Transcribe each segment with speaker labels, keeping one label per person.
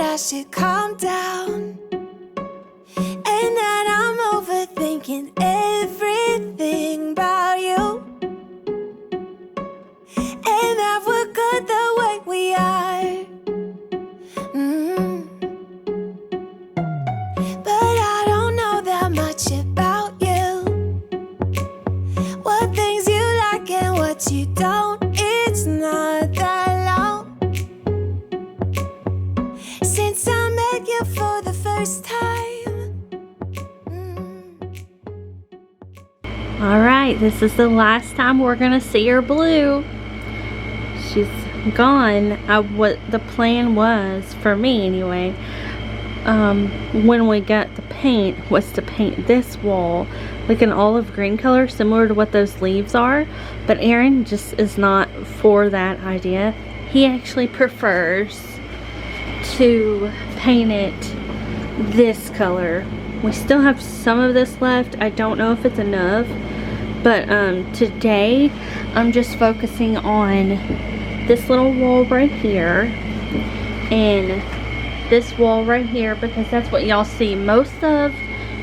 Speaker 1: I should calm down, and that I'm overthinking everything about you, and that we're good the way we are. But I don't know that much about you, what things you like and what you don't. It's not that long since I met you for the first time.
Speaker 2: Alright, this is the last time we're gonna see her blue. She's gone. What the plan was, for me anyway, when we got the paint, was to paint this wall like an olive green color, similar to what those leaves are. But Aaron just is not for that idea. He actually prefers to paint it this color. We still have some of this left. I don't know if it's enough, but today I'm just focusing on this little wall right here and this wall right here, because that's what y'all see most of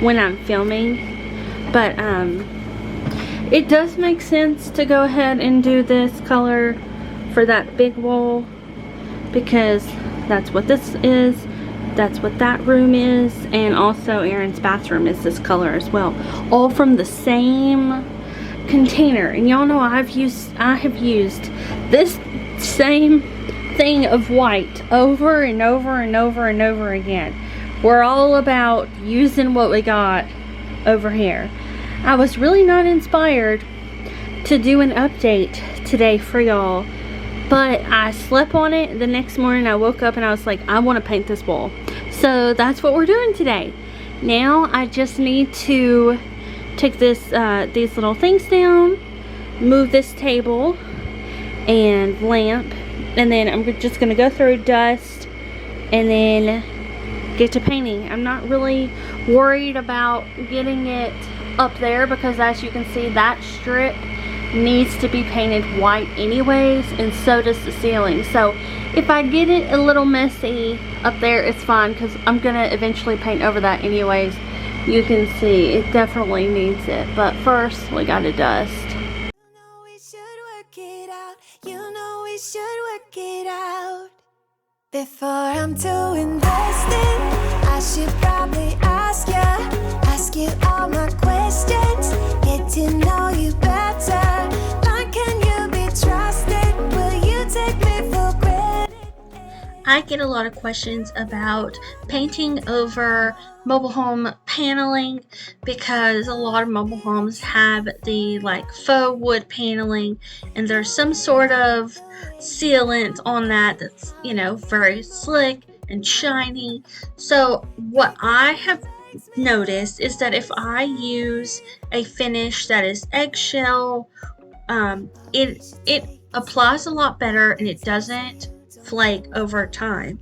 Speaker 2: when I'm filming. But it does make sense to go ahead and do this color for that big wall, because that's what this is, that's what that room is, and also Aaron's bathroom is this color as well, all from the same container. And y'all know I have used this same thing of white over and over and over and over again. We're all about using what we got over here. I was really not inspired to do an update today for y'all, but I slept on it. The next morning I woke up and I was like, I want to paint this wall. So that's what we're doing today. Now I just need to take this these little things down, move this table and lamp, and then I'm just gonna go through dust and then get to painting. I'm not really worried about getting it up there, because as you can see, that strip needs to be painted white anyways, and so does the ceiling. So if I get it a little messy up there, it's fine, because I'm gonna eventually paint over that anyways. You can see it definitely needs it, but first we gotta dust.
Speaker 1: Work it out. Before I'm too invested, I should probably ask you all my questions, get to know you better. Like, can you be trusted? Will you take me for granted?
Speaker 2: I get a lot of questions about painting over mobile home paneling, because a lot of mobile homes have the like faux wood paneling, and there's some sort of sealant on that that's, you know, very slick and shiny. So what I have noticed is that if I use a finish that is eggshell, it applies a lot better and it doesn't flake over time.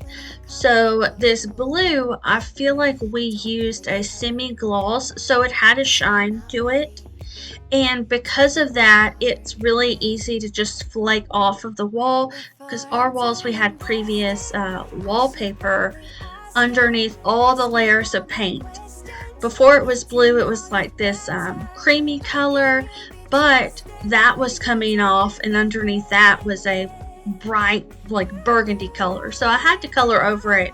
Speaker 2: So this blue, I feel like we used a semi-gloss, so it had a shine to it, and because of that, it's really easy to just flake off of the wall, because our walls, we had previous wallpaper underneath all the layers of paint. Before it was blue, it was like this creamy color, but that was coming off, and underneath that was a bright like burgundy color, so I had to color over it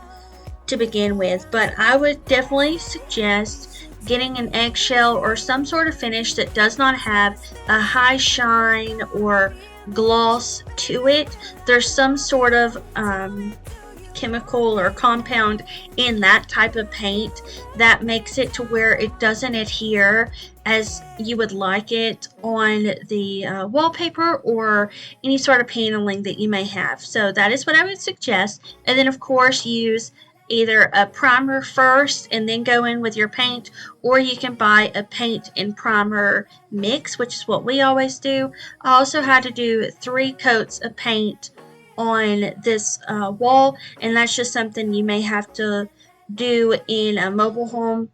Speaker 2: to begin with. But I would definitely suggest getting an eggshell or some sort of finish that does not have a high shine or gloss to it. There's some sort of chemical or compound in that type of paint that makes it to where it doesn't adhere as you would like it on the wallpaper or any sort of paneling that you may have. So that is what I would suggest. And then of course use either a primer first and then go in with your paint, or you can buy a paint and primer mix, which is what we always do. I also had to do 3 coats of paint on this wall, and that's just something you may have to do in a mobile home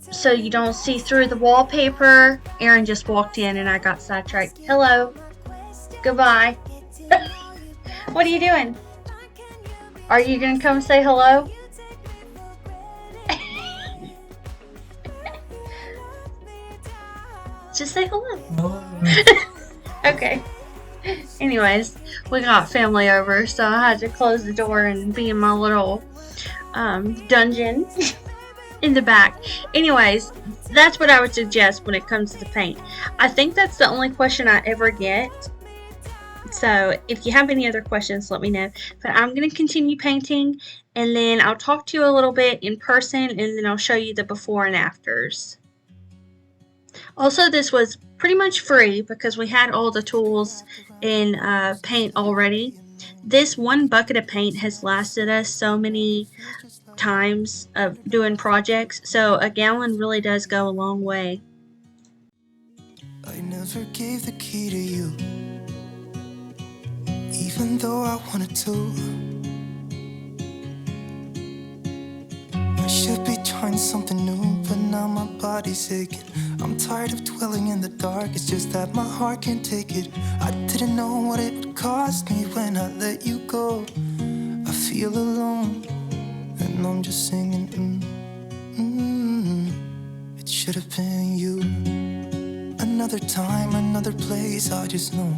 Speaker 2: so you don't see through the wallpaper. Aaron just walked in and I got sidetracked. Hello. Goodbye. What are you doing? Are you gonna come say hello? Just say hello. Okay. Anyways, we got family over, so I had to close the door and be in my little dungeon in the back. Anyways, that's what I would suggest when it comes to paint. I think that's the only question I ever get. So if you have any other questions, let me know. But I'm going to continue painting, and then I'll talk to you a little bit in person, and then I'll show you the before and afters. Also, this was pretty much free because we had all the tools in paint already. This one bucket of paint has lasted us so many times of doing projects, so a gallon really does go a long way.
Speaker 1: I never gave the key to you, even though I wanted to. I should be trying something new, but now my body's aching. I'm tired of dwelling in the dark, it's just that my heart can't take it. I didn't know what it would cost me when I let you go. I feel alone, and I'm just singing, It should have been you. Another time, another place, I just know.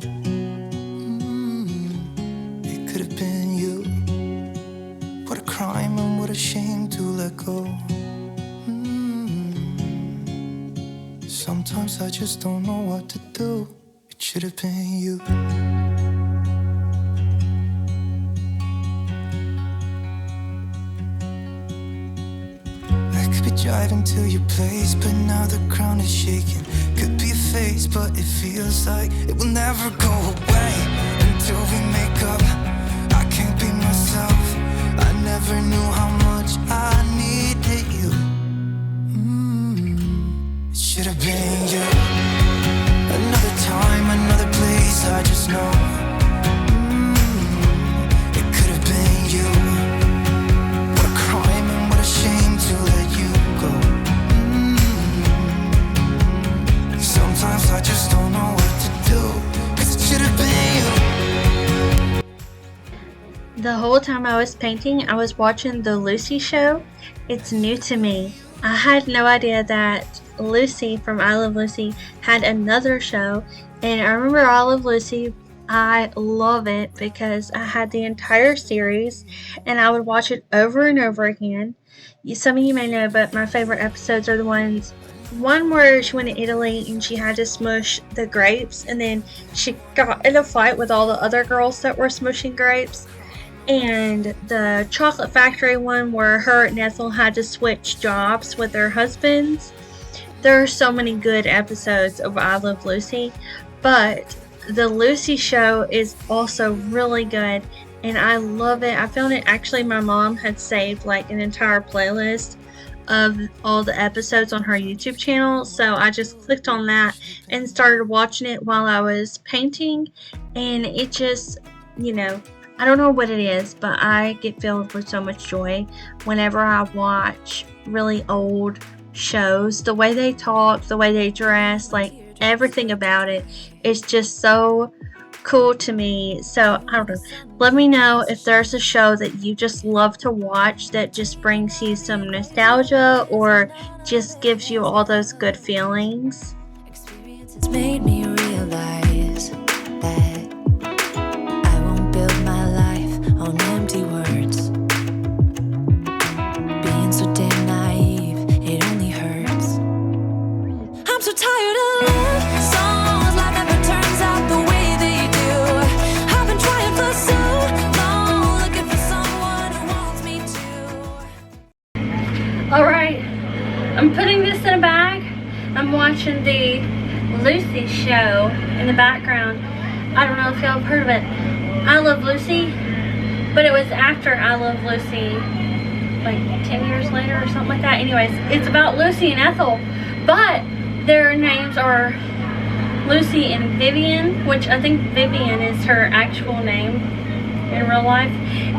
Speaker 1: It could have been you. What a crime and what a shame to let go. Sometimes I just don't know what to do. It should have been you. I could be driving to your place, but now the ground is shaking. Could be a phase, but it feels like it will never go away until we make up. I can't be myself. I never knew how much I needed you. It should have been you. Another time, another place, I just know. It could have been you. What a crime and what a shame to let you go. Sometimes I just don't know what to do, 'cause it should have been you.
Speaker 2: The whole time I was painting, I was watching the Lucy show. It's new to me. I had no idea that Lucy from I Love Lucy had another show, and I remember I Love Lucy. I love it because I had the entire series and I would watch it over and over again. Some of you may know, but my favorite episodes are the one where she went to Italy and she had to smush the grapes, and then she got in a fight with all the other girls that were smushing grapes, and the chocolate factory one where her and Ethel had to switch jobs with their husbands. There are so many good episodes of I Love Lucy, but the Lucy show is also really good, and I love it. I found it actually, my mom had saved like an entire playlist of all the episodes on her YouTube channel, so I just clicked on that and started watching it while I was painting, and it just, I don't know what it is, but I get filled with so much joy whenever I watch really old shows. The way they talk, the way they dress, like everything about it is just so cool to me. So I don't know, let me know if there's a show that you just love to watch that just brings you some nostalgia or just gives you all those good feelings.
Speaker 1: Experiences made me realize that I won't build my life on empty words. Being so damn naive, it only hurts. I'm so tired of love songs, life never turns out the way they do. I've been trying for so long, looking for someone who wants me to.
Speaker 2: Alright, I'm putting this in a bag. I'm watching the Lucy show in the background. I don't know if y'all have heard of it. I Love Lucy, but it was after I Love Lucy, like 10 years later or something like that. Anyways, it's about Lucy and Ethel, but their names are Lucy and Vivian, which I think Vivian is her actual name in real life.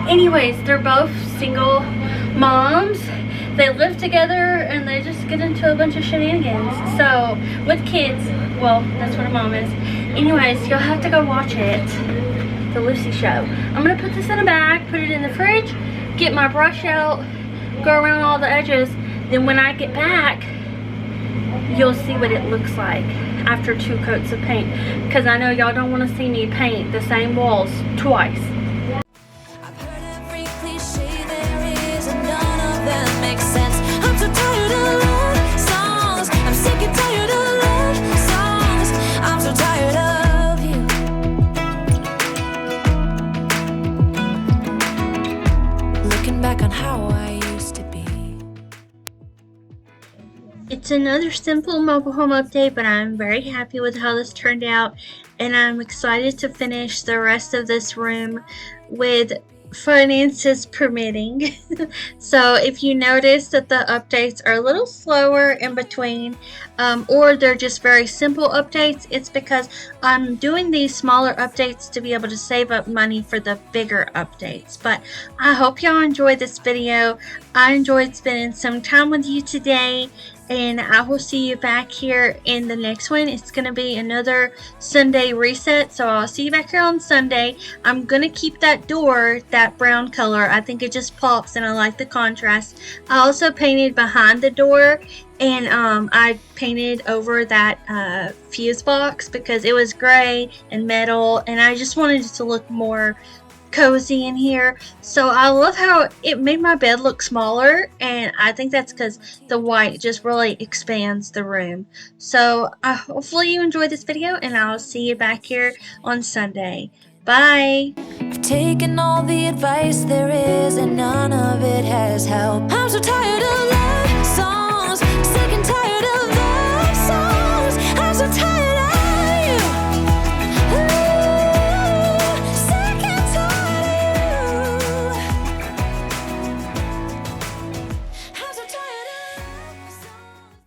Speaker 2: Anyways, they're both single moms. They live together and they just get into a bunch of shenanigans. So, with kids, well, that's what a mom is. Anyways, you'll have to go watch it. the Lucy show. I'm gonna put this in a bag, put it in the fridge, get my brush out, go around all the edges. Then when I get back, you'll see what it looks like after 2 coats of paint, because I know y'all don't want to see me paint the same walls twice.
Speaker 1: I've heard every cliche there is, and none of them make sense. I'm so tired of love songs. I'm sick and tired of love songs. I'm so tired of you. Looking back on how I used to be.
Speaker 2: It's another simple mobile home update, but I'm very happy with how this turned out, and I'm excited to finish the rest of this room with finances permitting. So if you notice that the updates are a little slower in between, or they're just very simple updates, it's because I'm doing these smaller updates to be able to save up money for the bigger updates. But I hope y'all enjoyed this video. I enjoyed spending some time with you today, and I will see you back here in the next one. It's going to be another Sunday reset, so I'll see you back here on Sunday. I'm going to keep that door that brown color. I think it just pops and I like the contrast. I also painted behind the door, and I painted over that fuse box because it was gray and metal, and I just wanted it to look more cozy in here. So I love how it made my bed look smaller, and I think that's because the white just really expands the room. So hopefully you enjoyed this video, and I'll see you back here on Sunday. Bye.
Speaker 1: I've taken all the advice there is, and none of it has helped. I'm so tired of love songs, sick and tired of love songs. I'm so tired.